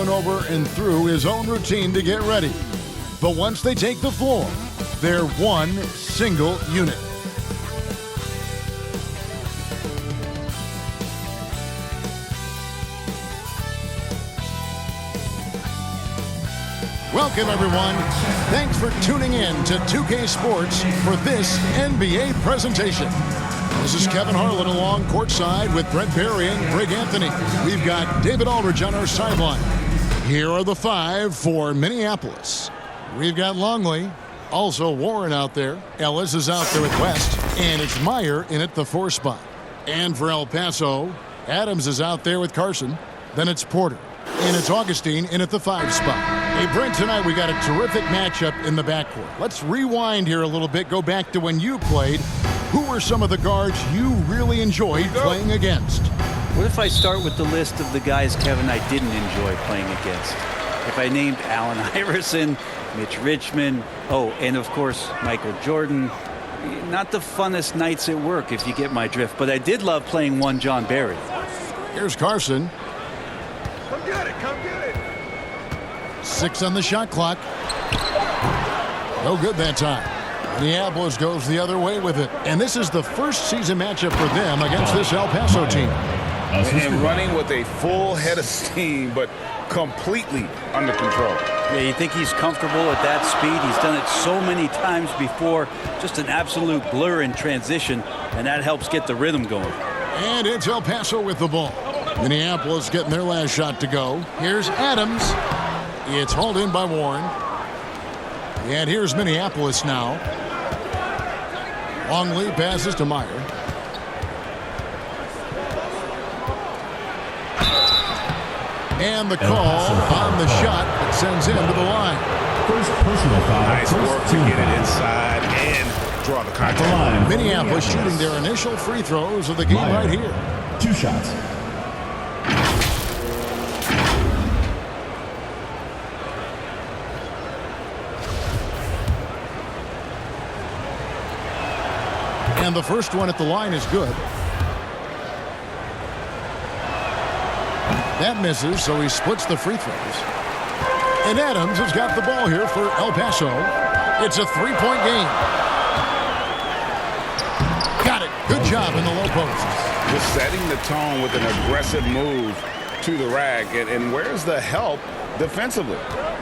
going over and through his own routine to get ready. But once they take the floor, they're one single unit. Welcome, everyone. Thanks for tuning in to 2K Sports for this NBA presentation. This is Kevin Harlan along courtside with Brent Barry and Greg Anthony. We've got David Aldridge on our sideline. Here are the five for Minneapolis. We've got Longley, also Warren out there. Ellis is out there at West, and it's Meyer in at the 4 spot. And for El Paso, Adams is out there with Carson. Then it's Porter. And it's Augustine in at the 5 spot. Hey, Brent, tonight we got a terrific matchup in the backcourt. Let's rewind here a little bit, go back to when you played. Who were some of the guards you really enjoyed playing against? What if I start with the list of the guys, Kevin, I didn't enjoy playing against? If I named Allen Iverson, Mitch Richmond, and of course, Michael Jordan. Not the funnest nights at work, if you get my drift, but I did love playing one John Barry. Here's Carson. Come get it, come get it. 6 on the shot clock. No good that time. Minneapolis goes the other way with it. And this is the first season matchup for them against this El Paso team. And running with a full head of steam, but completely under control. Yeah, you think he's comfortable at that speed. He's done it so many times before. Just an absolute blur in transition, and that helps get the rhythm going. And it's El Paso with the ball. Minneapolis getting their last shot to go. Here's Adams. It's hauled in by Warren. And here's Minneapolis now. Longley passes to Meyer. And the call on the shot that sends him to the line. First personal foul. Nice work to get it inside and draw the contact. Minneapolis shooting their initial free throws of the game right here. 2 shots. And the first one at the line is good. That misses, so he splits the free throws. And Adams has got the ball here for El Paso. It's a 3-point game. Got it. Good job in the low post. Just setting the tone with an aggressive move to the rack. And where's the help defensively?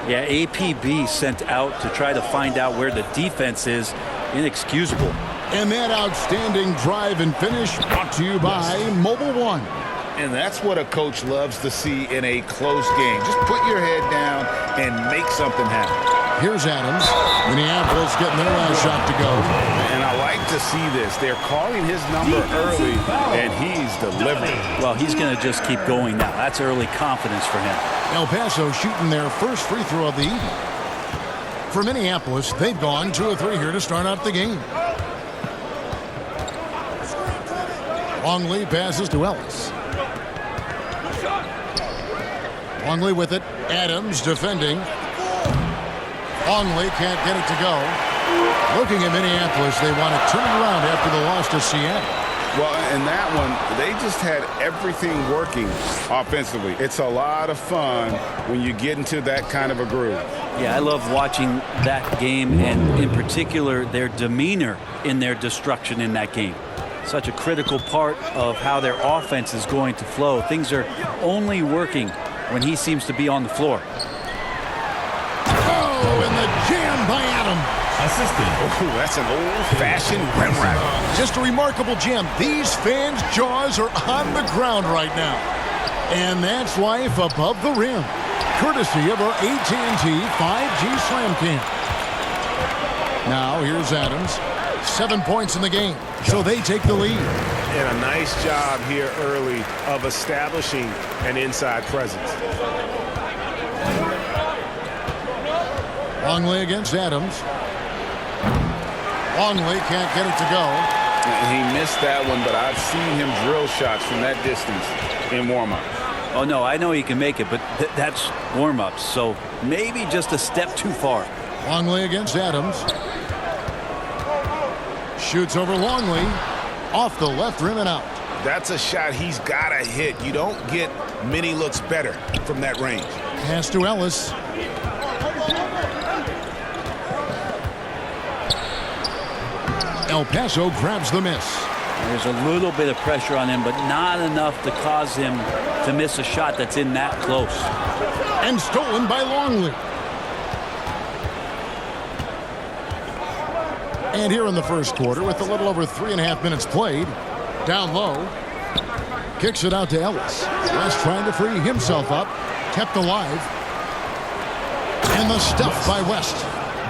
Yeah, APB sent out to try to find out where the defense is. Inexcusable. And that outstanding drive and finish brought to you by Mobile One. And that's what a coach loves to see in a close game. Just put your head down and make something happen. Here's Adams. Minneapolis getting their last shot to go. And I like to see this. They're calling his number early, and he's delivering. Well, he's going to just keep going now. That's early confidence for him. El Paso shooting their first free throw of the evening. For Minneapolis, they've gone 2 of 3 here to start out the game. Longley passes to Ellis. Longley with it. Adams defending. Longley can't get it to go. Looking at Minneapolis, they want to turn around after the loss to Seattle. Well, in that one, they just had everything working offensively. It's a lot of fun when you get into that kind of a groove. Yeah, I love watching that game, and in particular, their demeanor in their destruction in that game. Such a critical part of how their offense is going to flow. Things are only working when he seems to be on the floor. Oh, and the jam by Adams. Assisted. Oh, that's an old-fashioned rim rack. Just a remarkable jam. These fans' jaws are on the ground right now. And that's life above the rim. Courtesy of our AT&T 5G Slam Cam. Now here's Adams. 7 points in the game. So they take the lead. And a nice job here early of establishing an inside presence. Longley against Adams. Longley can't get it to go. He missed that one, but I've seen him drill shots from that distance in warm-up. Oh, no, I know he can make it, but that's warm-ups, so maybe just a step too far. Longley against Adams. Shoots over Longley. Off the left rim and out. That's a shot he's got to hit. You don't get many looks better from that range. Pass to Ellis. El Paso grabs the miss. There's a little bit of pressure on him, but not enough to cause him to miss a shot that's in that close. And stolen by Longley. And here in the first quarter, with a little over 3.5 minutes played, down low, kicks it out to Ellis. West trying to free himself up, kept alive. And the stuff by West.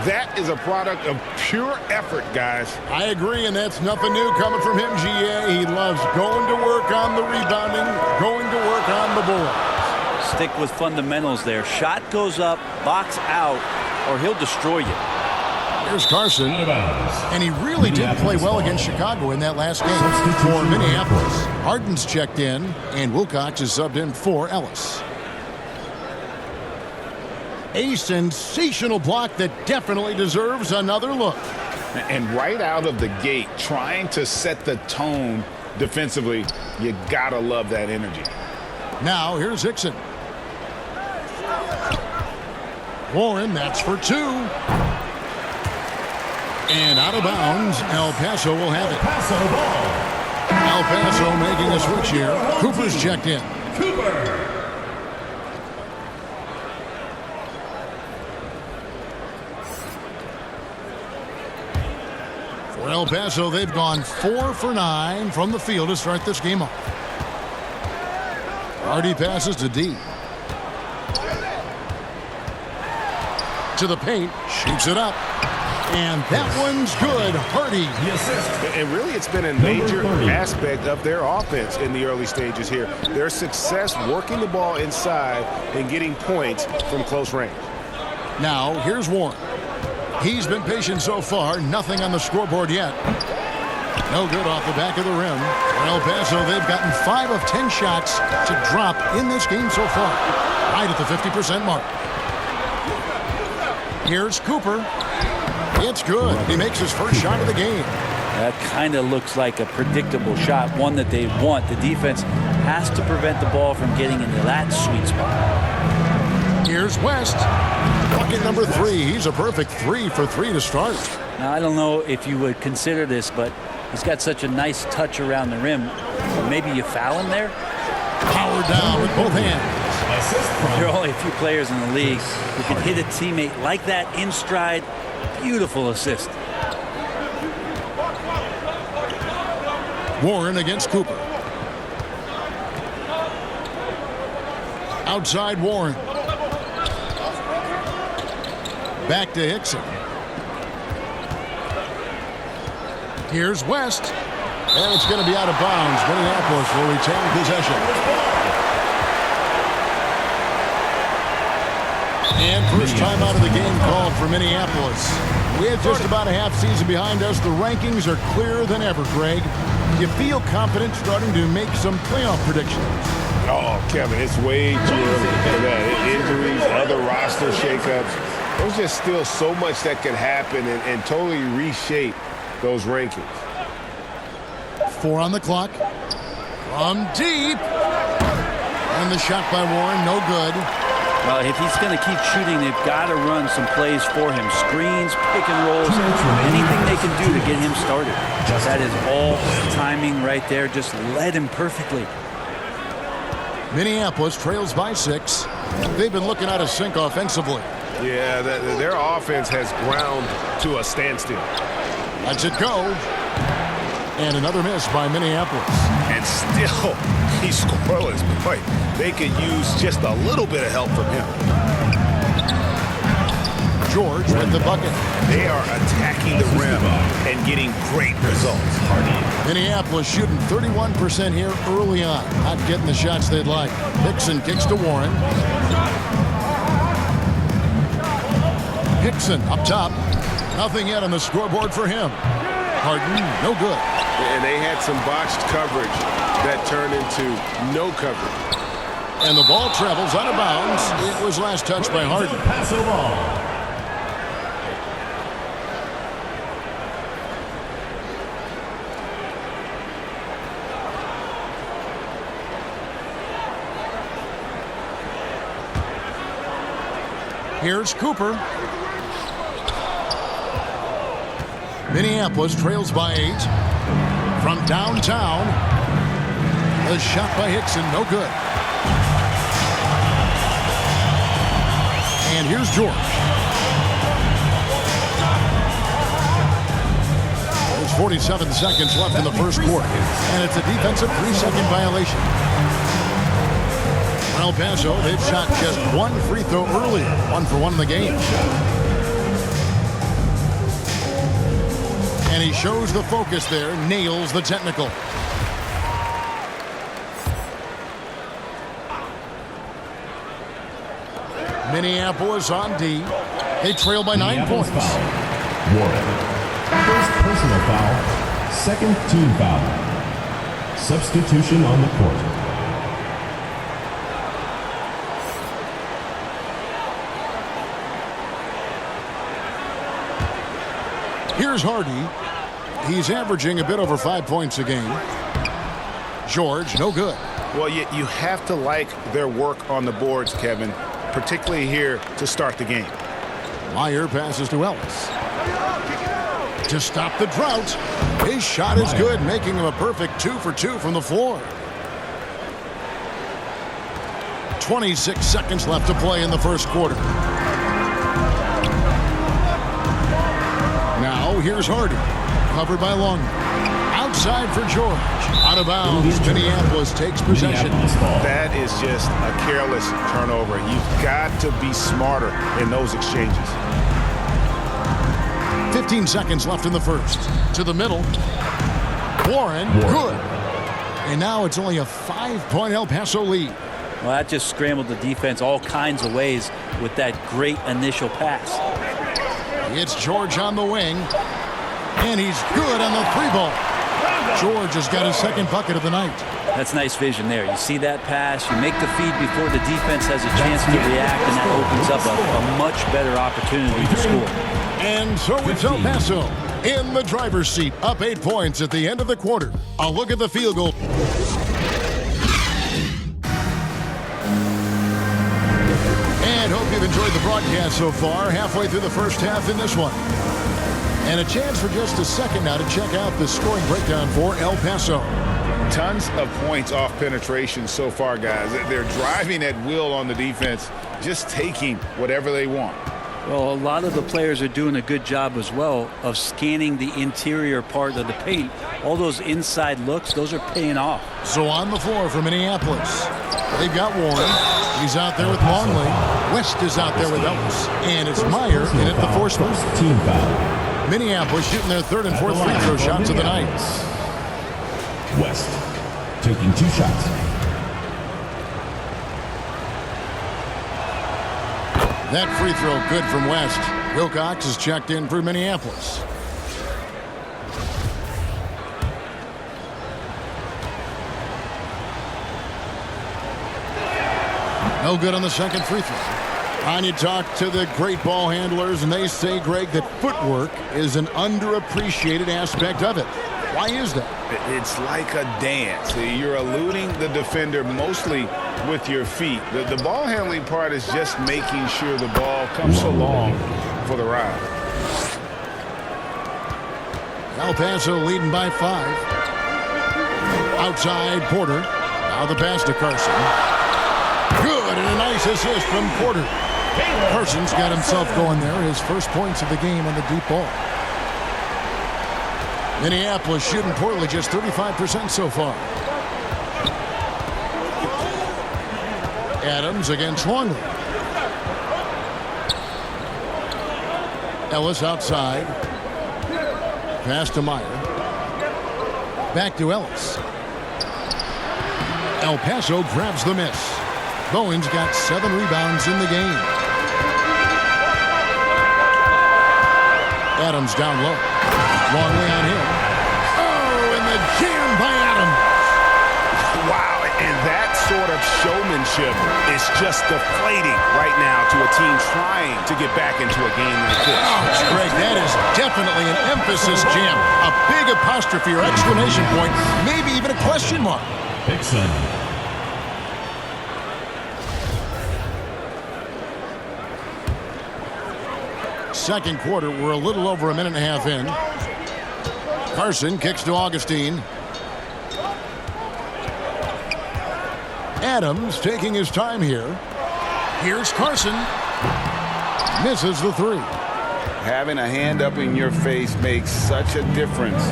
That is a product of pure effort, guys. I agree, and that's nothing new coming from him, GA. He loves going to work on the rebounding, going to work on the boards. Stick with fundamentals there. Shot goes up, box out, or he'll destroy you. Here's Carson, and he really did play well against Chicago in that last game for Minneapolis. Harden's checked in, and Wilcox is subbed in for Ellis. A sensational block that definitely deserves another look. And right out of the gate, trying to set the tone defensively, you gotta love that energy. Now here's Hickson. Warren, that's for two. And out of bounds, El Paso will have it. El Paso making a switch here. Cooper's checked in. For El Paso, they've gone 4 for 9 from the field to start this game off. Hardy passes to D. To the paint, shoots it up. And that one's good. Hardy. And really, it's been a major aspect of their offense in the early stages here. Their success working the ball inside and getting points from close range. Now, here's Warren. He's been patient so far. Nothing on the scoreboard yet. No good off the back of the rim. For El Paso, they've gotten 5 of 10 shots to drop in this game so far. Right at the 50% mark. Here's Cooper. It's good. He makes his first shot of the game. That kind of looks like a predictable shot, one that they want. The defense has to prevent the ball from getting into that sweet spot. Here's West. Bucket number 3. He's a perfect 3 for 3 to start. Now, I don't know if you would consider this, but he's got such a nice touch around the rim. Maybe you foul him there? Powered down with both hands. There are only a few players in the league who can hit a teammate like that in stride. Beautiful assist. Warren against Cooper. Outside Warren. Back to Hickson. Here's West. And it's going to be out of bounds. Minneapolis will retain possession. And first time out of the game called for Minneapolis. We have just about a half season behind us. The rankings are clearer than ever, Greg. You feel confident starting to make some playoff predictions? Oh, Kevin, it's way too early for that. Injuries, other roster shakeups. There's just still so much that could happen and totally reshape those rankings. 4 on the clock. From deep. And the shot by Warren, no good. Well, if he's going to keep shooting, they've got to run some plays for him. Screens, pick and rolls, anything they can do to get him started. That is all timing right there. Just led him perfectly. Minneapolis trails by 6. They've been looking out of sync offensively. Yeah, their offense has ground to a standstill. Lets it go. And another miss by Minneapolis. And still, he's scoreless. Boy, they could use just a little bit of help from him. George with the bucket. They are attacking the rim and getting great results. Minneapolis shooting 31% here early on. Not getting the shots they'd like. Hickson kicks to Warren. Hickson up top. Nothing yet on the scoreboard for him. Harden, no good. And they had some botched coverage that turned into no coverage. And the ball travels out of bounds. It was last touched by Harden. Paso ball. Here's Cooper. Minneapolis trails by 8. From downtown, a shot by Hickson, no good. And here's George. There's 47 seconds left in the first quarter, and it's a defensive 3-second violation. El Paso, they've shot just one free throw earlier, 1 for 1 in the game. And he shows the focus there, nails the technical. Minneapolis on D. They trail by 9 points. Warren. First personal foul. Second team foul. Substitution on the court. Here's Hardy. He's averaging a bit over 5 points a game. George, no good. Well, you have to like their work on the boards, Kevin, particularly here to start the game. Meyer passes to Ellis. To stop the drought. His shot is good, making him a perfect 2 for 2 from the floor. 26 seconds left to play in the first quarter. Now here's Hardy. Covered by Longman. Outside for George. Out of bounds. Minneapolis takes possession. That is just a careless turnover. You've got to be smarter in those exchanges. 15 seconds left in the first. To the middle. Warren. Good. And now it's only a 5-point El Paso lead. Well, that just scrambled the defense all kinds of ways with that great initial pass. It's George on the wing. And he's good on the 3-ball. George has got his second bucket of the night. That's nice vision there. You see that pass, you make the feed before the defense has a chance to react, and that opens up a much better opportunity to score. And so it's El Paso in the driver's seat, up 8 points at the end of the quarter. A look at the field goal. And hope you've enjoyed the broadcast so far, halfway through the first half in this one. And a chance for just a second now to check out the scoring breakdown for El Paso. Tons of points off penetration so far, guys. They're driving at will on the defense, just taking whatever they want. Well, a lot of the players are doing a good job as well of scanning the interior part of the paint. All those inside looks, those are paying off. So on the floor for Minneapolis, they've got Warren. He's out there with Longley. West is out there with Ellis. And it's Meyer in at the 4 spot. Team foul. Minneapolis shooting their 3rd and 4th free throw shots of the night. West taking 2 shots. That free throw good from West. Wilcox is checked in for Minneapolis. No good on the second free throw. And you talk to the great ball handlers, and they say, Greg, that footwork is an underappreciated aspect of it. Why is that? It's like a dance. You're eluding the defender mostly with your feet. The ball handling part is just making sure the ball comes along for the ride. El Paso leading by 5. Outside Porter. Now the pass to Carson. Good, and a nice assist from Porter. Carson's got himself going there. His first points of the game on the deep ball. Minneapolis shooting poorly, just 35% so far. Adams against Longley. Ellis outside. Pass to Meyer. Back to Ellis. El Paso grabs the miss. Bowen's got 7 rebounds in the game. Adams down low. Longley on him. Oh, and the jam by Adams. Wow, and that sort of showmanship is just deflating right now to a team trying to get back into a game like this. Oh, Greg, that is definitely an emphasis jam. A big apostrophe or exclamation point, maybe even a question mark. Hickson. Second quarter, we're a little over a minute and a half in. Carson kicks to Augustine. Adams taking his time here. Here's Carson. Misses the three. Having a hand up in your face makes such a difference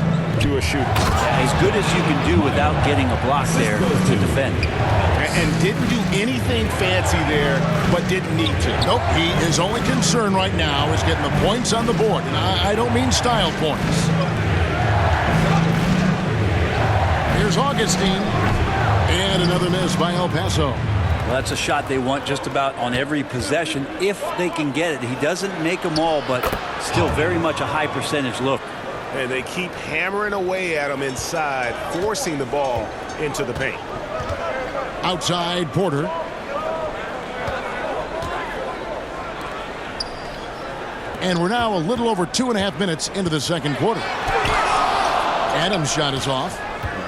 to a shooter. Yeah, as good as you can do without getting a block there to defend. And didn't do anything fancy there, but didn't need to. Nope, his only concern right now is getting the points on the board. And I don't mean style points. Here's Augustine. And another miss by El Paso. Well, that's a shot they want just about on every possession if they can get it. He doesn't make them all, but still very much a high percentage look. And they keep hammering away at him inside, forcing the ball into the paint. Outside Porter. And we're now a little over 2.5 minutes into the second quarter. Adams' shot is off.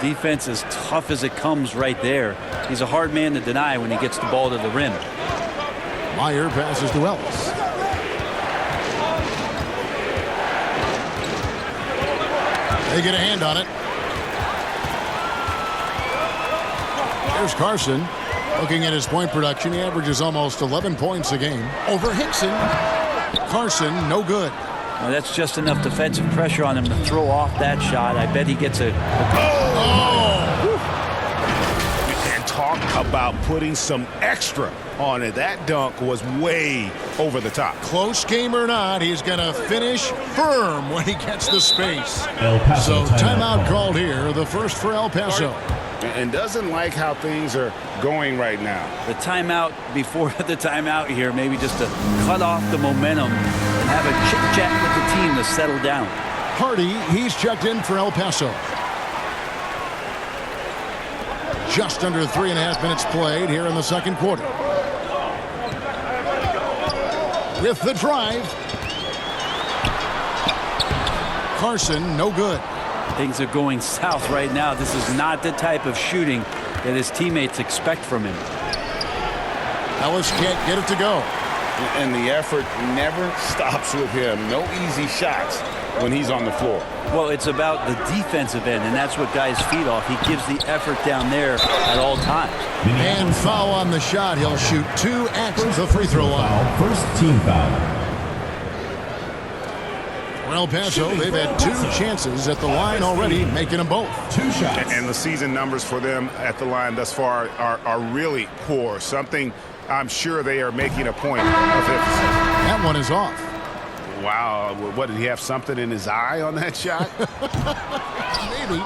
The defense is tough as it comes right there. He's a hard man to deny when he gets the ball to the rim. Meyer passes to Ellis. They get a hand on it. Here's Carson. Looking at his point production, he averages almost 11 points a game. Over Hickson. Carson, no good. Well, that's just enough defensive pressure on him to throw off that shot. I bet he gets a And talk about putting some extra on it. That dunk was way over the top. Close game or not, he's going to finish firm when he gets the space. El Paso So timeout called here, the first for El Paso. And doesn't like how things are going right now. the timeout before the timeout here, maybe just to cut off the momentum and have a chit-chat with the team to settle down. Hardy, he's checked in for El Paso. Just under 3.5 minutes played here in the second quarter. With the drive. Carson, no good. Things are going south right now. This is not the type of shooting that his teammates expect from him. Ellis can't get it to go. And the effort never stops with him. No easy shots when he's on the floor. Well, it's about the defensive end, and that's what guys feed off. He gives the effort down there at all times. And foul on the shot. He'll shoot 2 at the free throw line. First team foul. For El Paso, they've had 2 chances at the line already, making them both. 2 shots. And the season numbers for them at the line thus far are really poor. Something I'm sure they are making a point of emphasis. That one is off. Wow, what, did he have something in his eye on that shot? Maybe.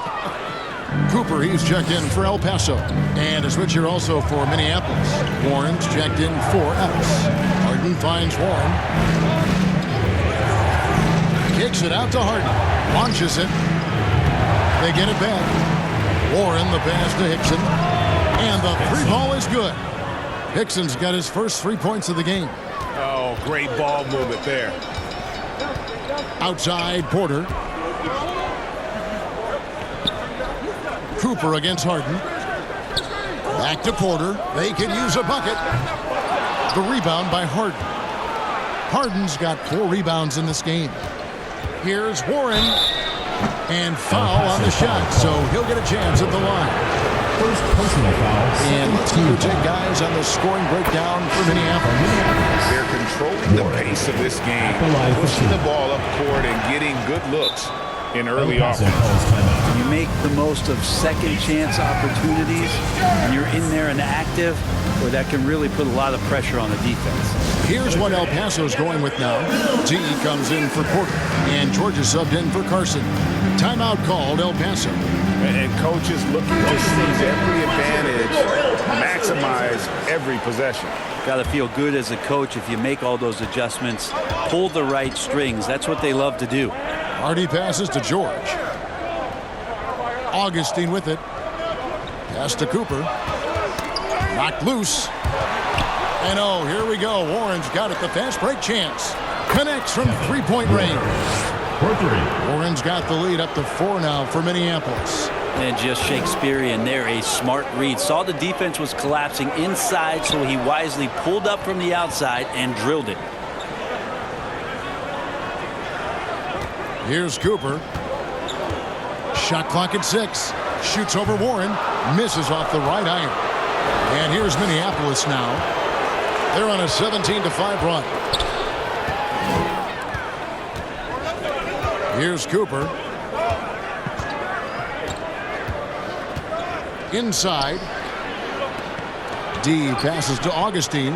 Cooper, he's checked in for El Paso. And a switch here also for Minneapolis. Warren's checked in for Ellis. Harden finds Warren. Kicks it out to Harden. Launches it. They get it back. Warren, the pass to Hickson. And the 3-ball is good. Hickson's got his first 3 points of the game. Oh, great ball movement there. Outside Porter. Cooper against Harden. Back to Porter. They can use a bucket. The rebound by Harden. Harden's got 4 rebounds in this game. Here's Warren. And foul on the shot, so he'll get a chance at the line. First personal foul. And you take guys on the scoring breakdown for Minneapolis. They're controlling the pace of this game, pushing the ball up court and getting good looks in early offense. You make the most of second chance opportunities, and you're in there and active, where that can really put a lot of pressure on the defense. Here's what El Paso's going with now. T comes in for Porter, and Georgia subbed in for Carson. Timeout called El Paso. And coaches looking to seize every advantage, maximize every possession. Got to feel good as a coach if you make all those adjustments, pull the right strings. That's what they love to do. Hardy passes to George. Augustine with it. Pass to Cooper. Knocked loose. And oh, here we go. Warren's got it. The fast break chance. Connects from 3-point range. For 3. Warren's got the lead up to 4 now for Minneapolis. And just Shakespearean there, a smart read. Saw the defense was collapsing inside, so he wisely pulled up from the outside and drilled it. Here's Cooper. Shot clock at 6. Shoots over Warren. Misses off the right iron. And here's Minneapolis now. They're on a 17-5 run. Here's Cooper. Inside. D passes to Augustine.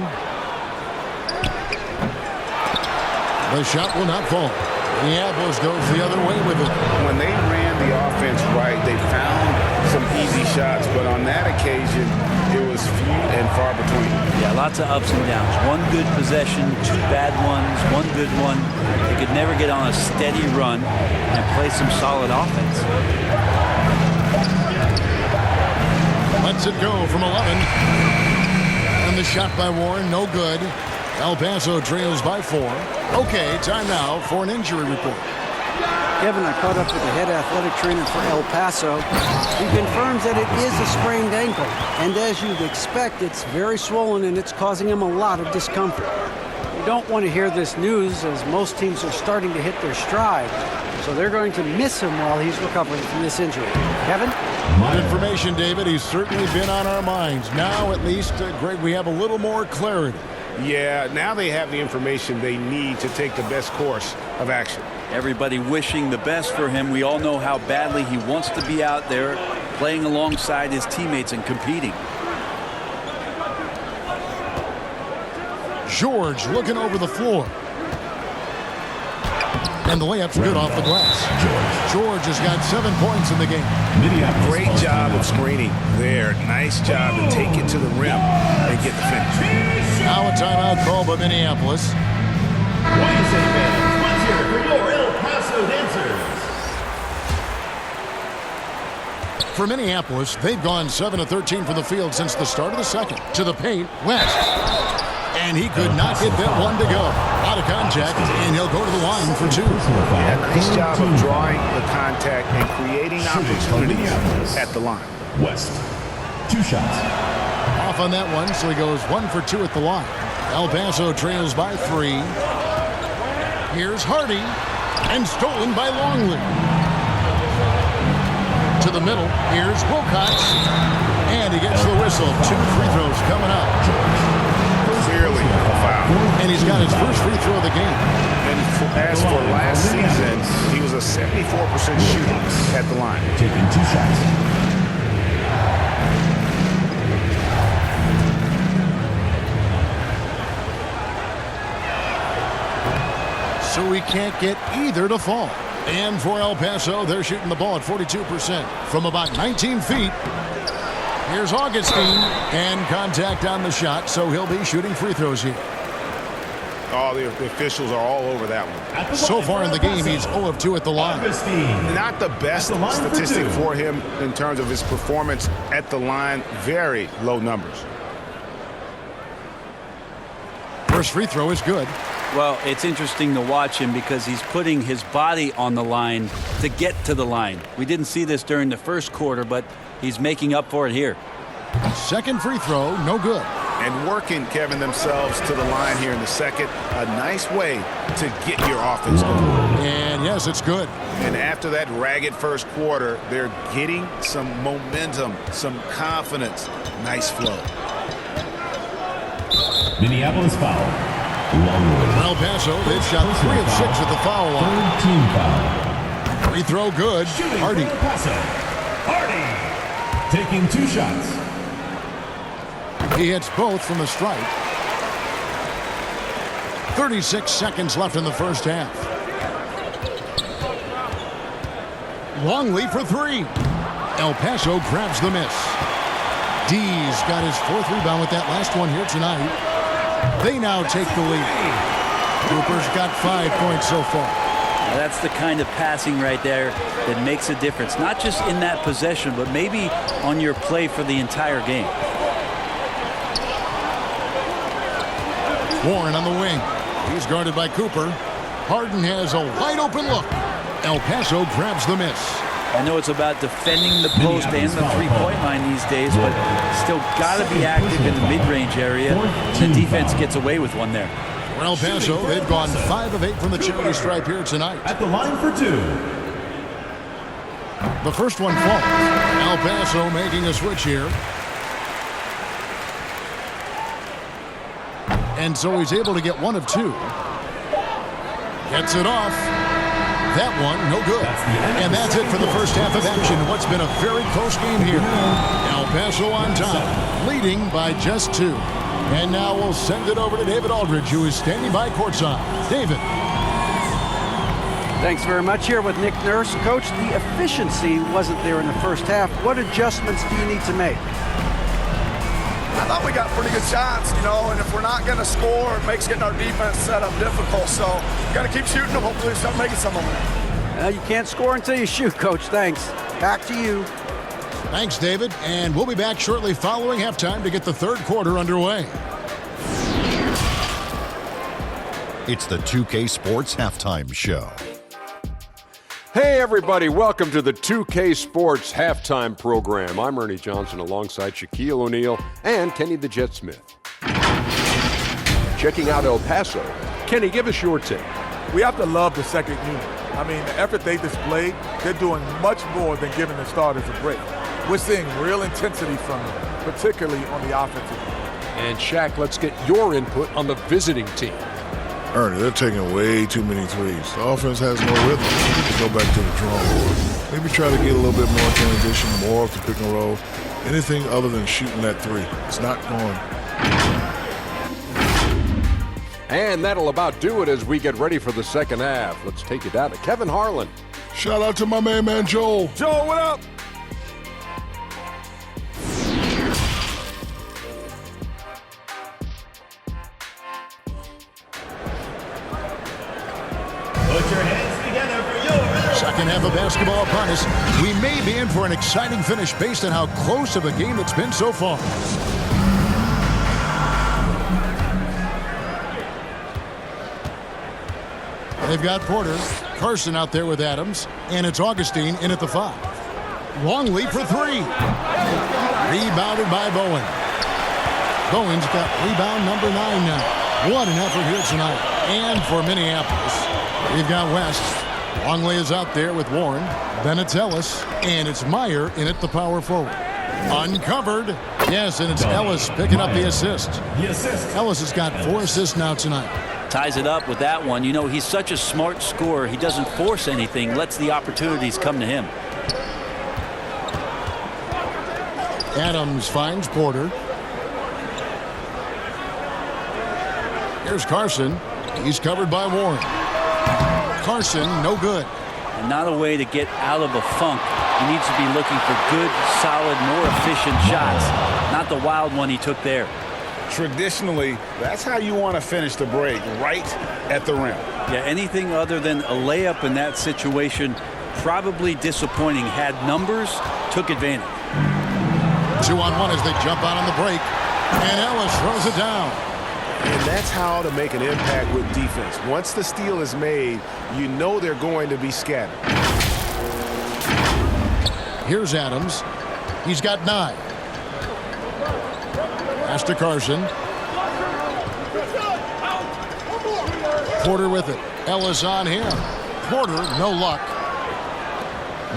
The shot will not fall. Minneapolis goes the other way with it. When they ran the offense right, they found some easy shots, but on that occasion, it was few and far between. Yeah, lots of ups and downs. One good possession, 2 bad ones, 1 good one. They could never get on a steady run and play some solid offense. Lets it go from 11. And the shot by Warren, no good. El Paso trails by 4. Okay, time now for an injury report. Kevin, I caught up with the head athletic trainer for El Paso. He confirms that it is a sprained ankle. And as you'd expect, it's very swollen and it's causing him a lot of discomfort. You don't want to hear this news as most teams are starting to hit their stride. So they're going to miss him while he's recovering from this injury. Kevin? Good information, David. He's certainly been on our minds. Now, at least, Greg, we have a little more clarity. Yeah, now they have the information they need to take the best course of action. Everybody wishing the best for him. We all know how badly he wants to be out there playing alongside his teammates and competing. George looking over the floor. And the layup's good off the glass. George has got 7 points in the game. Great job of screening there. Nice job to take it to the rim and get the finish. Now a timeout call by Minneapolis. What do you say, fans? Let's hear it for your El Paso dancers. For Minneapolis, they've gone 7 of 13 from the field since the start of the second. To the paint, West. And he could not get that one to go. Out of contact, and he'll go to the line for 2. Yeah, nice job of drawing the contact and creating opportunities at the line. West. 2 shots. Off on that one, so he goes 1 for 2 at the line. El Paso trails by 3. Here's Hardy, and stolen by Longley. To the middle, here's Wilcox, and he gets the whistle. 2 free throws coming up. Clearly a foul. And he's got his first free throw of the game. And as for last season, he was a 74% shooter at the line. Taking 2 shots. So we can't get either to fall. And for El Paso, they're shooting the ball at 42% from about 19 feet. Here's Augustine, and contact on the shot, so he'll be shooting free throws here. Oh, the officials are all over that one. So far in the game, he's 0 of 2 at the line. Not the best statistic for him in terms of his performance at the line. Very low numbers. First free throw is good. Well, it's interesting to watch him because he's putting his body on the line to get to the line. We didn't see this during the first quarter, but he's making up for it here. Second free throw, no good. And working, Kevin, themselves to the line here in the second. A nice way to get your offense going. And yes, it's good. And after that ragged first quarter, they're getting some momentum, some confidence. Nice flow. Minneapolis foul. El Paso, they've shot 3 of 6 at the foul line. 3rd team foul. Free throw good. Hardy. Paso. Hardy. Taking 2 shots. He hits both from the stripe. 36 seconds left in the first half. Longley for 3. El Paso grabs the miss. D's got his 4th rebound with that last one here tonight. They now take the lead. Cooper's got 5 points so far. Now that's the kind of passing right there that makes a difference, not just in that possession, but maybe on your play for the entire game. Warren on the wing. He's guarded by Cooper. Harden has a wide open look. El Paso grabs the miss. I know it's about defending the post and the three-point line these days, but still got to be active in the mid-range area. The defense gets away with one there. For El Paso, they've gone 5 of 8 from the charity stripe here tonight. At the line for 2. The first one falls. El Paso making a switch here. And so he's able to get 1 of 2. Gets it off. That one, no good. And that's it for the first half of action. What's been a very close game here. El Paso on top, leading by just 2. And now we'll send it over to David Aldridge, who is standing by courtside. David. Thanks very much. Here with Nick Nurse. Coach, the efficiency wasn't there in the first half. What adjustments do you need to make? I thought we got pretty good shots, and if we're not going to score, it makes getting our defense set up difficult. So got to keep shooting them. Hopefully start making some of them. You can't score until you shoot, Coach. Thanks. Back to you. Thanks, David. And we'll be back shortly following halftime to get the third quarter underway. It's the 2K Sports Halftime Show. Hey everybody, welcome to the 2K Sports Halftime Program. I'm Ernie Johnson alongside Shaquille O'Neal and Kenny the Jet Smith. Checking out El Paso. Kenny, give us your take. We have to love the second unit. I mean, the effort they displayed, they're doing much more than giving the starters a break. We're seeing real intensity from them, particularly on the offensive end. And Shaq, let's get your input on the visiting team. Ernie, they're taking way too many threes. The offense has no rhythm. We need to go back to the drawing board. Maybe try to get a little bit more transition, more off the pick and roll. Anything other than shooting that 3. It's not going. And that'll about do it as we get ready for the second half. Let's take it down to Kevin Harlan. Shout out to my main man, Joel. Joel, what up? Put your hands together for your Second half of basketball upon us. We may be in for an exciting finish based on how close of a game it's been so far. They've got Porter, Carson out there with Adams, and it's Augustine in at the 5. Long lead for 3. Rebounded by Bowen. Bowen's got rebound number 9 now. What an effort here tonight. And for Minneapolis, we've got West. Longley is out there with Warren. Then it's Ellis, and it's Meyer in at the power forward. Uncovered. Yes, and it's Ellis picking up the assist. Ellis has got 4 assists now tonight. Ties it up with that one. He's such a smart scorer. He doesn't force anything, lets the opportunities come to him. Adams finds Porter. Here's Carson. He's covered by Warren. Carson, no good. And not a way to get out of a funk. He needs to be looking for good, solid, more efficient shots. Not the wild one he took there. Traditionally, that's how you want to finish the break, right at the rim. Yeah, anything other than a layup in that situation, probably disappointing. Had numbers, took advantage. 2-on-1 as they jump out on the break. And Ellis throws it down. And that's how to make an impact with defense. Once the steal is made, you know they're going to be scattered. Here's Adams. He's got 9. Pass to Carson. Porter with it. Ellis on him. Porter, no luck.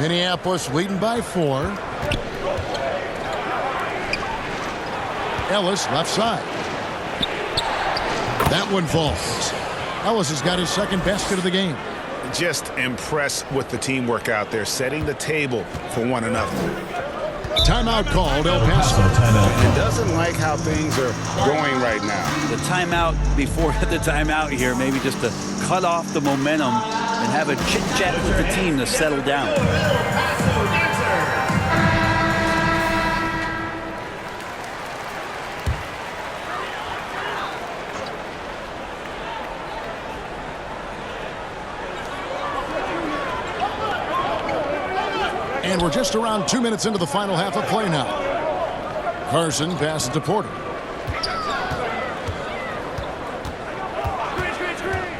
Minneapolis leading by 4. Ellis left side. That one falls. Ellis has got his second basket of the game. Just impressed with the teamwork out there, setting the table for one another. Timeout called, El Paso. And doesn't like how things are going right now. The timeout before the timeout here, maybe just to cut off the momentum and have a chit-chat with the team to settle down. And we're just around 2 minutes into the final half of play now. Carson passes to Porter.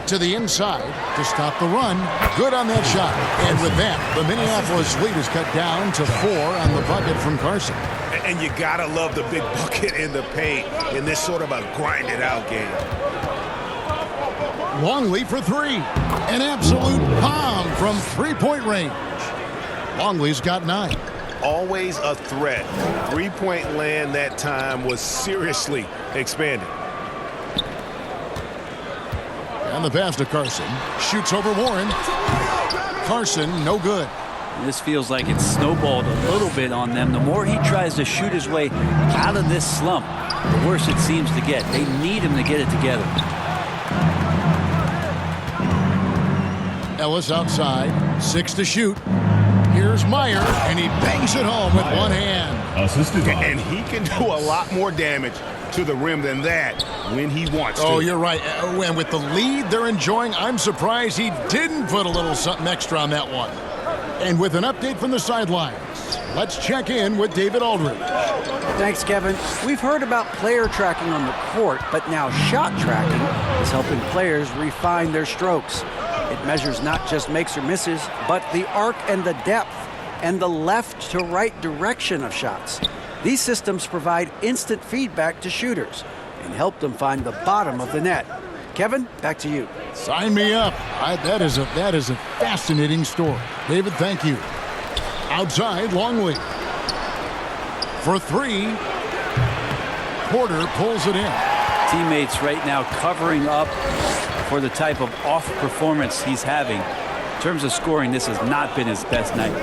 To the inside to stop the run. Good on that shot. And with that, the Minneapolis lead is cut down to 4 on the bucket from Carson. And you gotta love the big bucket in the paint in this sort of a grinded out game. Longley for three. An absolute bomb from three-point range. Longley's got 9. Always a threat. Three-point land that time was seriously expanded. And the pass to Carson. Shoots over Warren. Carson, no good. This feels like it's snowballed a little bit on them. The more he tries to shoot his way out of this slump, the worse it seems to get. They need him to get it together. Ellis outside. 6 to shoot. Here's Meyer, and he bangs it home with one hand. And he can do a lot more damage to the rim than that when he wants to. Oh, you're right. And with the lead they're enjoying, I'm surprised he didn't put a little something extra on that one. And with an update from the sidelines, let's check in with David Aldridge. Thanks, Kevin. We've heard about player tracking on the court, but now shot tracking is helping players refine their strokes. It measures not just makes or misses, but the arc and the depth and the left to right direction of shots. These systems provide instant feedback to shooters and help them find the bottom of the net. Kevin, back to you. Sign me up. That is a fascinating story. David, thank you. Outside, Longley. For 3. Porter pulls it in. Teammates right now covering up for the type of off performance he's having. In terms of scoring, this has not been his best night.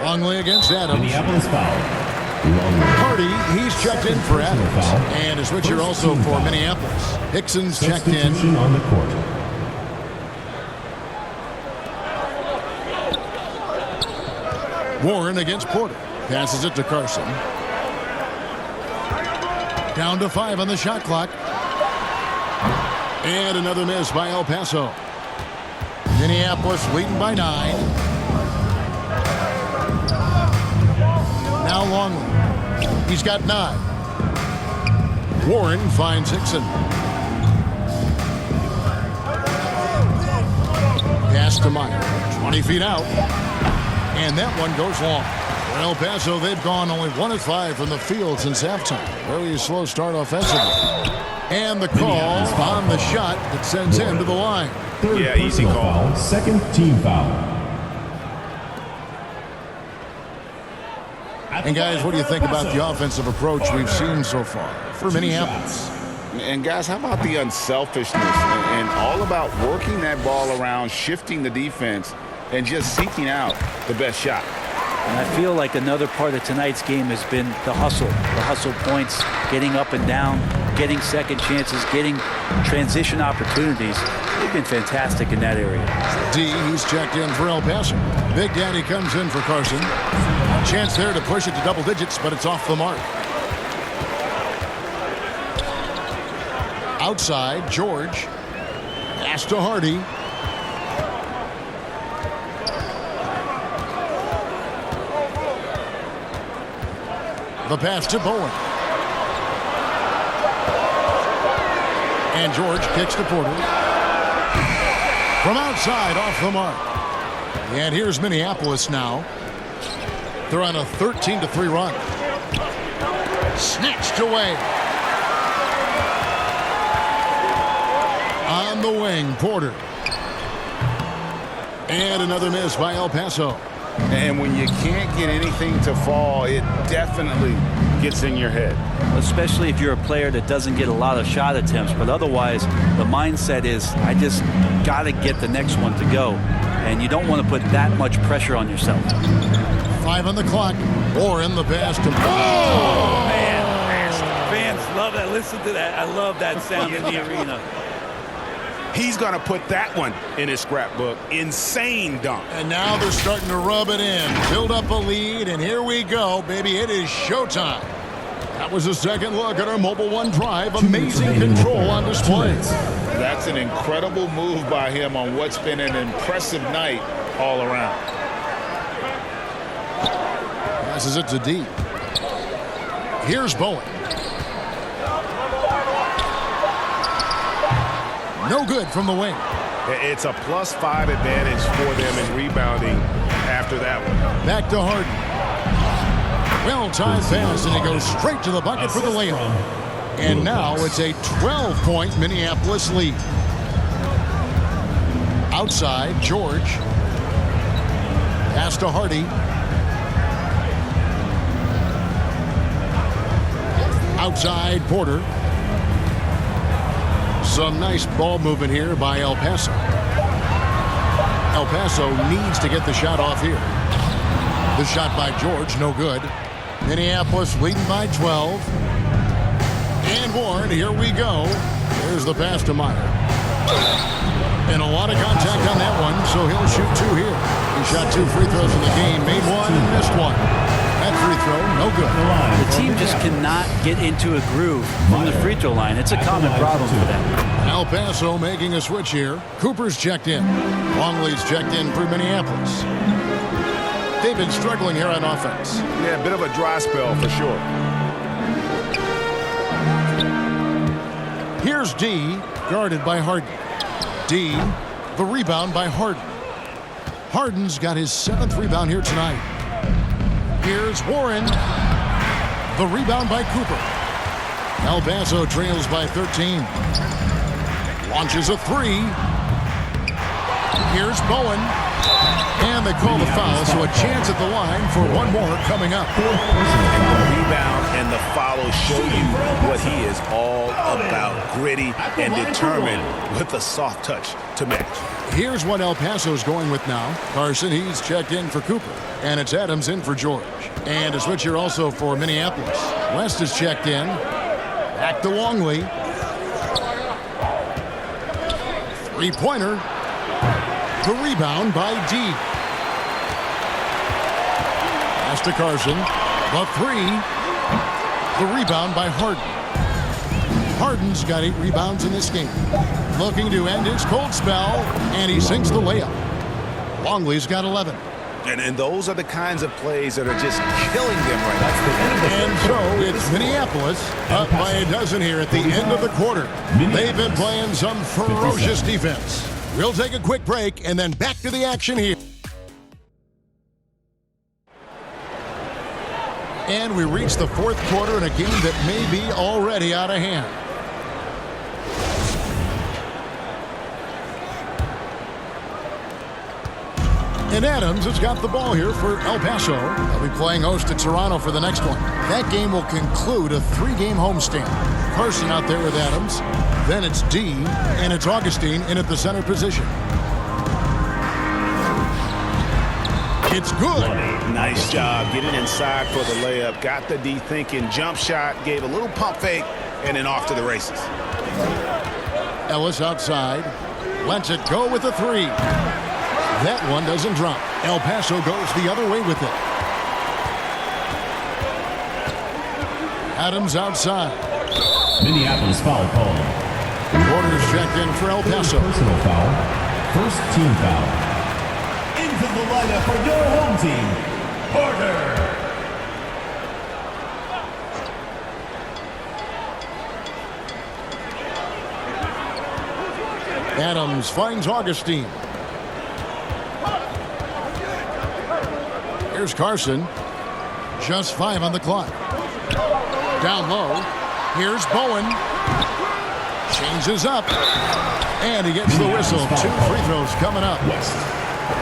Longley against Adams. Minneapolis foul. Hardy, he's checked in for Adams. And a switcher also for Minneapolis. Hickson's checked in. On the court. Warren against Porter. Passes it to Carson. Down to 5 on the shot clock. And another miss by El Paso. Minneapolis leading by 9. Now Longley. He's got 9. Warren finds Hickson. Pass to Meyer. 20 feet out. And that one goes long. For El Paso, they've gone only 1 of 5 from the field since halftime. Very slow start offensively. And the call on the shot that sends him to the line. Yeah, easy call. Second team foul. And guys, what do you think about the offensive approach we've seen so far for Minneapolis? And guys, how about the unselfishness and all about working that ball around, shifting the defense, and just seeking out the best shot. And I feel like another part of tonight's game has been the hustle points, getting up and down, getting second chances, getting transition opportunities. They've been fantastic in that area. D, he's checked in for El Paso. Big Daddy comes in for Carson. Chance there to push it to double digits, but it's off the mark. Outside, George. Pass to Hardy. The pass to Bowen. And George kicks to Porter. From outside, off the mark. And here's Minneapolis now. They're on a 13-3 run. Snatched away. On the wing, Porter. And another miss by El Paso. And when you can't get anything to fall, it definitely gets in your head. Especially if you're a player that doesn't get a lot of shot attempts. But otherwise, the mindset is, I just got to get the next one to go. And you don't want to put that much pressure on yourself. 5 on the clock. Warren the pass to... Oh, man. Fans love that. Listen to that. I love that sound in the arena. He's going to put that one in his scrapbook. Insane dunk. And now they're starting to rub it in. Build up a lead, and here we go, baby. It is showtime. That was a second look at our Mobile One Drive. Amazing control on display. That's an incredible move by him on what's been an impressive night all around. Passes it to D. Here's Bowen. No good from the wing. It's a +5 advantage for them in rebounding after that one. Back to Harden. Well-timed pass, and he goes straight to the bucket for the layup. And now it's a 12-point Minneapolis lead. Outside, George. Pass to Hardy. Outside, Porter. Some nice ball movement here by El Paso. El Paso needs to get the shot off here. The shot by George, no good. Minneapolis leading by 12. And Warren, here we go. There's the pass to Meyer. And a lot of contact on that one, so he'll shoot 2 here. He shot 2 free throws in the game, made 1 and missed 1. That free throw, no good. The team just cannot get into a groove from the free throw line. It's a common problem for them. El Paso making a switch here. Cooper's checked in. Longley's checked in for Minneapolis. They've been struggling here on offense. Yeah, a bit of a dry spell for sure. Here's D, guarded by Harden. D, the rebound by Harden. Harden's got his 7th rebound here tonight. Here's Warren. The rebound by Cooper. El Paso trails by 13. Launches a 3. Here's Bowen. And they call the foul, so a chance at the line for one more coming up. And the rebound and the follow show you what he is all about. Gritty and determined with a soft touch to match. Here's what El Paso's going with now. Carson, he's checked in for Cooper. And it's Adams in for George. And a switch here also for Minneapolis. West is checked in. Back to Longley. Three-pointer. The rebound by D. Pass to Carson. The 3. The rebound by Harden. Harden's got 8 rebounds in this game. Looking to end his cold spell, and he sinks the layup. Longley's got 11. And those are the kinds of plays that are just killing them right now. And so it's Minneapolis up by a dozen here at the end of the quarter. They've been playing some ferocious defense. We'll take a quick break and then back to the action here. And we reach the 4th quarter in a game that may be already out of hand. And Adams has got the ball here for El Paso. They'll be playing host to Toronto for the next one. That game will conclude a 3-game homestand. Carson out there with Adams. Then it's D, and it's Augustine in at the center position. It's good. Nice job getting inside for the layup. Got the D thinking, jump shot, gave a little pump fake, and then off to the races. Ellis outside. Lets it go with the 3. That one doesn't drop. El Paso goes the other way with it. Adams outside. Minneapolis foul call. Porter's checked in for El Paso. Personal foul. First team foul. Into the lineup for your home team, Porter. Adams finds Augustine. Here's Carson. Just 5 on the clock. Down low. Here's Bowen. Changes up. And he gets the whistle. 2 free throws coming up. West.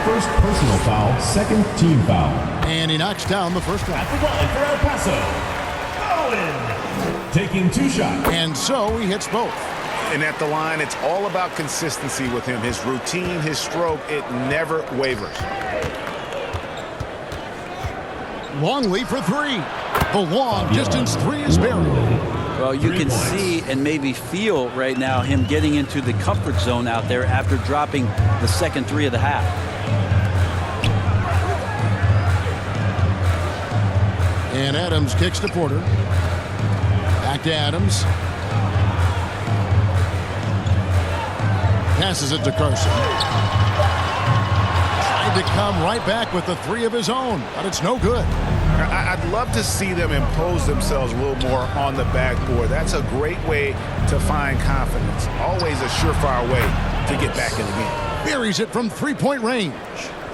First personal foul, second team foul. And he knocks down the first one. At the line for El Paso. Bowen. Taking 2 shots. And so he hits both. And at the line, it's all about consistency with him. His routine, his stroke, it never wavers. Longley for 3. The long distance 3 is buried. Well, you can see and maybe feel right now him getting into the comfort zone out there after dropping the second 3 of the half. And Adams kicks to Porter. Back to Adams. Passes it to Carson. Tried to come right back with the 3 of his own, but it's no good. I'd love to see them impose themselves a little more on the backboard. That's a great way to find confidence. Always a surefire way to get back in the game. Buries it from 3-point range.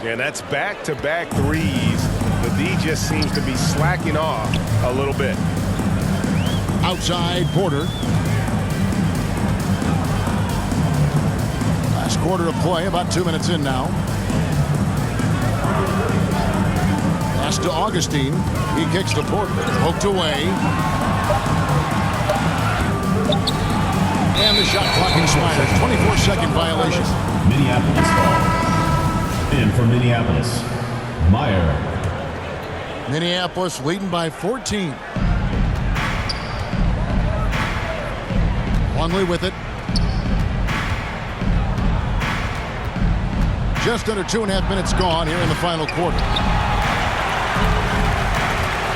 And that's back-to-back threes. The D just seems to be slacking off a little bit. Outside Porter. Last quarter of play, about 2 minutes in now. Pass to Augustine. He kicks to Porter. Poked away. And the shot clock expires. 24-second violation. Minneapolis ball. In for Minneapolis, Meyer. Minneapolis leading by 14. Longley with it. Just under 2.5 minutes gone here in the final quarter.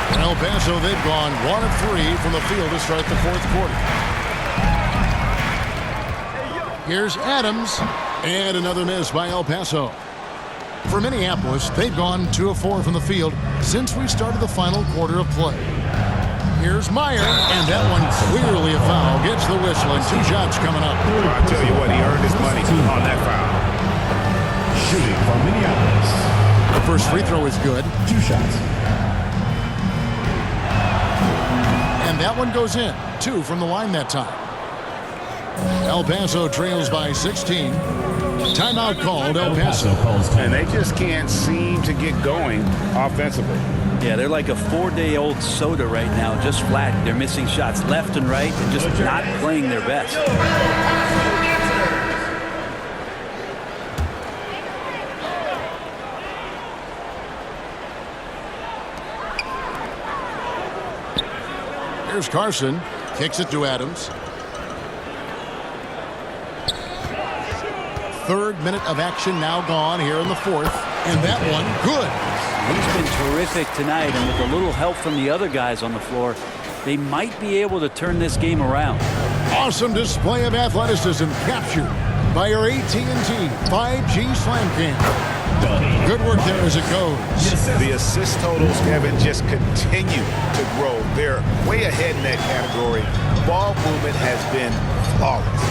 For El Paso, they've gone 1 of 3 from the field to start the fourth quarter. Here's Adams, and another miss by El Paso. For Minneapolis, they've gone 2 of 4 from the field since we started the final quarter of play. Here's Meyer, and that one clearly a foul. Gets the whistle, and 2 shots coming up. I'll tell you what, he earned his money on that foul. Shooting for Minneapolis. The first free throw is good. 2 shots. And that one goes in. 2 from the line that time. El Paso trails by 16. Timeout called, El Paso. And they just can't seem to get going offensively. Yeah, they're like a 4-day-old soda right now, just flat. They're missing shots left and right and just not playing their best. Here's Carson. Kicks it to Adams. Third minute of action now gone here in the fourth. And that one, good. He's been terrific tonight, and with a little help from the other guys on the floor, they might be able to turn this game around. Awesome display of athleticism captured by our AT&T 5G Slam Cam. Good work there as it goes. The assist totals, Kevin, just continue to grow. They're way ahead in that category. Ball movement has been flawless.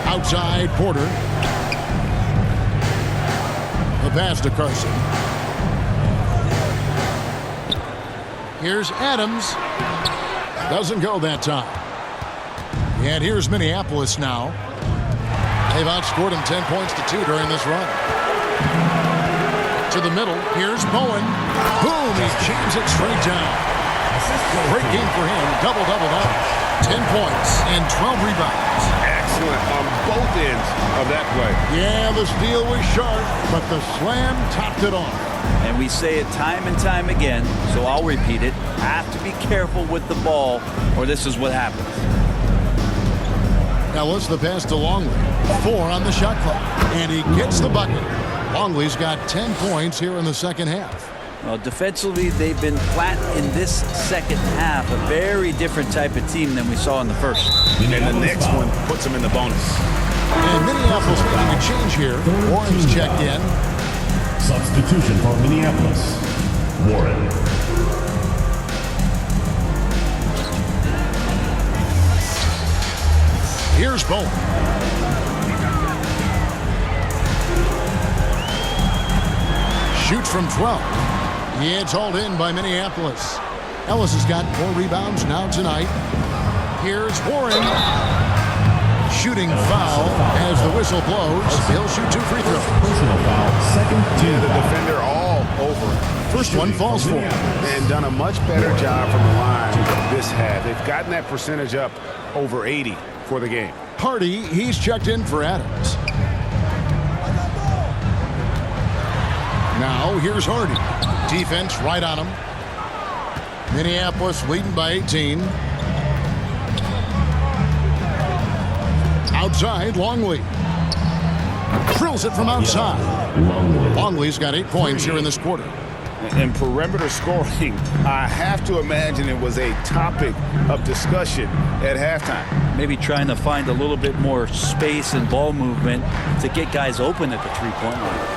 Outside Porter. The pass to Carson. Here's Adams. Doesn't go that time. And here's Minneapolis now. They've outscored him 10 points to 2 during this run. To the middle. Here's Bowen. Boom! He jams it straight down. Great game for him. Double-double now. 10 points and 12 rebounds. Excellent on both ends of that play. Yeah, the steal was sharp, but the slam topped it off. And we say it time and time again, so I'll repeat it. Have to be careful with the ball, or this is what happens. Now let's the pass to Longley. 4 on the shot clock, and he gets the bucket. Longley's got 10 points here in the second half. Well, defensively, they've been flat in this second half. A very different type of team than we saw in the first. And the next one puts them in the bonus. And Minneapolis making a change here. Warren's checked in. Substitution for Minneapolis, Warren. Here's Bowen. Shoots from 12. Yeah, it's hauled in by Minneapolis. Ellis has got 4 rebounds now tonight. Here's Warren. Shooting foul as the whistle blows. He'll shoot 2 free throws. Personal foul, second team. The defender all over. First one falls for him. And done a much better job from the line this half. They've gotten that percentage up over 80 for the game. Hardy, he's checked in for Adams. Now here's Hardy. Defense right on him. Minneapolis leading by 18. Outside, Longley. Drills it from outside. Longley's got 8 points here in this quarter. And perimeter scoring, I have to imagine it was a topic of discussion at halftime. Maybe trying to find a little bit more space and ball movement to get guys open at the three-point line.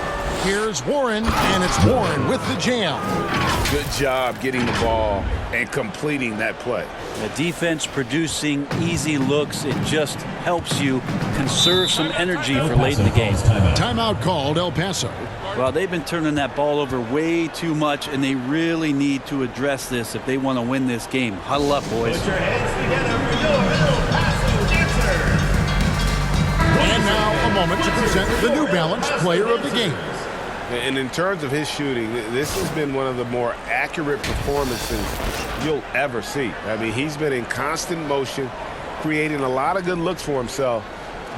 Here's Warren, and it's Warren with the jam. Good job getting the ball and completing that play. The defense producing easy looks. It just helps you conserve some energy for late in the game. Timeout called El Paso. Well, they've been turning that ball over way too much, and they really need to address this if they want to win this game. Huddle up, boys. Put your hands together for your El Paso dancer. And now a moment to present the New Balance Player of the Game. And in terms of his shooting, this has been one of the more accurate performances you'll ever see. I mean, he's been in constant motion, creating a lot of good looks for himself.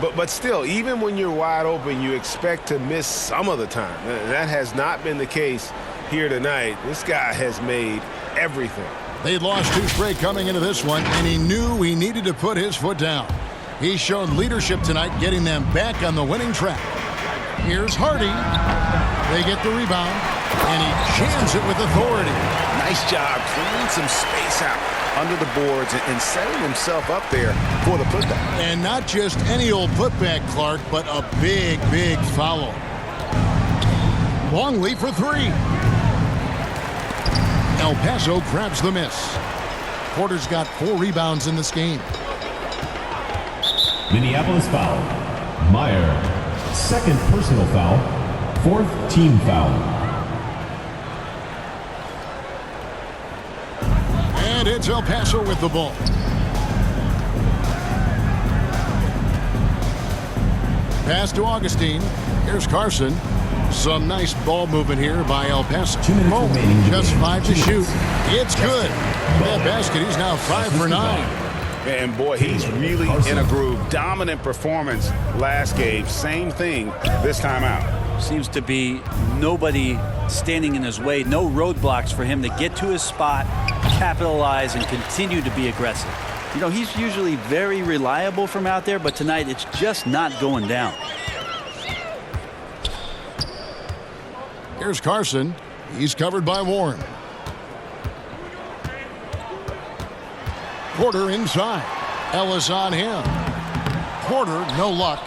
But still, even when you're wide open, you expect to miss some of the time. That has not been the case here tonight. This guy has made everything. They'd lost 2 straight coming into this one, and he knew he needed to put his foot down. He's shown leadership tonight, getting them back on the winning track. Here's Hardy. They get the rebound, and he jams it with authority. Nice job clearing some space out under the boards and setting himself up there for the putback. And not just any old putback, Clark, but a big, big follow. Longley for 3. El Paso grabs the miss. Porter's got 4 rebounds in this game. Minneapolis foul. Meyer. Second personal foul. 4th team foul. And it's El Paso with the ball. Pass to Augustine. Here's Carson. Some nice ball movement here by El Paso. 2 minutes remaining. Just 5 to shoot. It's good. That basket, he's now 5 for 9. And boy, he's really in a groove. Dominant performance last game. Same thing this time out. Seems to be nobody standing in his way. No roadblocks for him to get to his spot, capitalize, and continue to be aggressive. You know, he's usually very reliable from out there, but tonight it's just not going down. Here's Carson. He's covered by Warren. Porter inside. Ellis on him. Porter, no luck.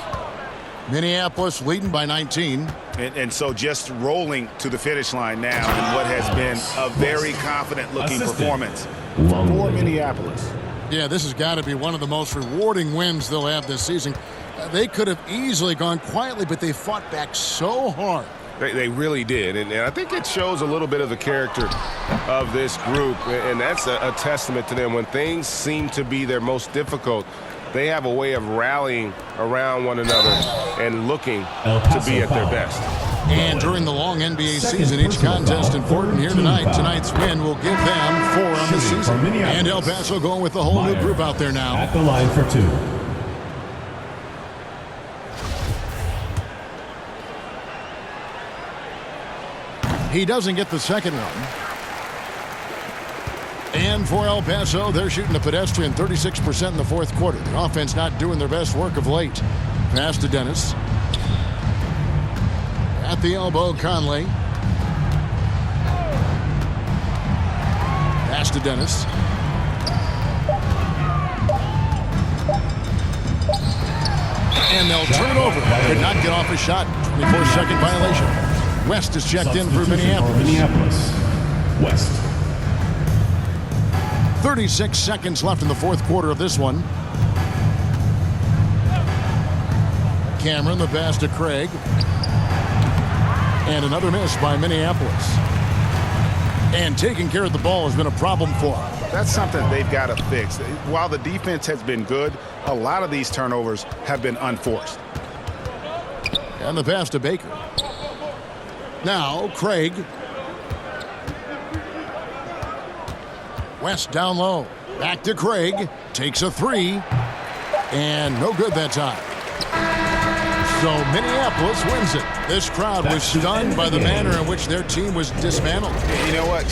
Minneapolis leading by 19. And so just rolling to the finish line now in what has been a very confident-looking performance for Minneapolis. Yeah, this has got to be one of the most rewarding wins they'll have this season. They could have easily gone quietly, but they fought back so hard. They really did, and I think it shows a little bit of the character of this group, and that's a testament to them. When things seem to be their most difficult, they have a way of rallying around one another and looking to be at their best. And during the long NBA season, each contest important here tonight. Tonight's win will give them 4 on the season. And El Paso going with the whole new group out there now. At the line for 2. He doesn't get the second one. And for El Paso, they're shooting a pedestrian 36% in the 4th quarter. The offense not doing their best work of late. Pass to Dennis. At the elbow, Conley. Pass to Dennis. And they'll turn it over. Could not get off a shot. 24-second violation. West is checked in for Minneapolis. West. 36 seconds left in the 4th quarter of this one. Cameron, the pass to Craig. And another miss by Minneapolis. And taking care of the ball has been a problem for them. That's something they've got to fix. While the defense has been good, a lot of these turnovers have been unforced. And the pass to Baker. Now, Craig. West down low. Back to Craig. Takes a 3. And no good that time. So Minneapolis wins it. This crowd was stunned by the manner in which their team was dismantled. You know what?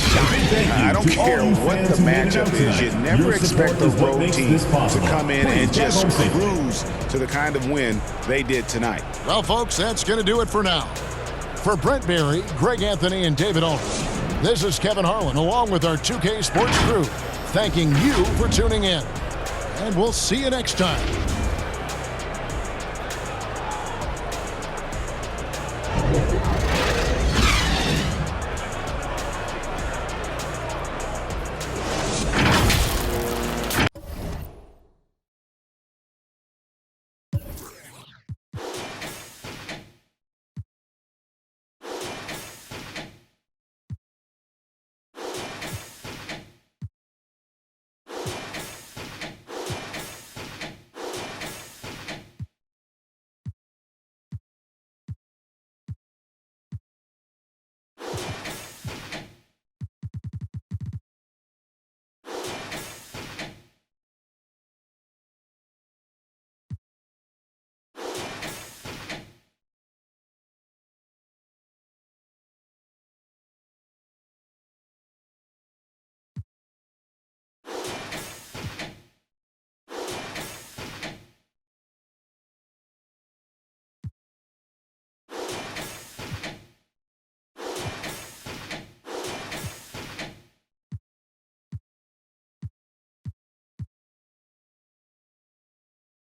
I don't care what the matchup is. You never expect the road team to come in and just cruise to the kind of win they did tonight. Well, folks, that's going to do it for now. For Brent Berry, Greg Anthony, and David Aldridge, this is Kevin Harlan along with our 2K Sports crew, thanking you for tuning in. And we'll see you next time.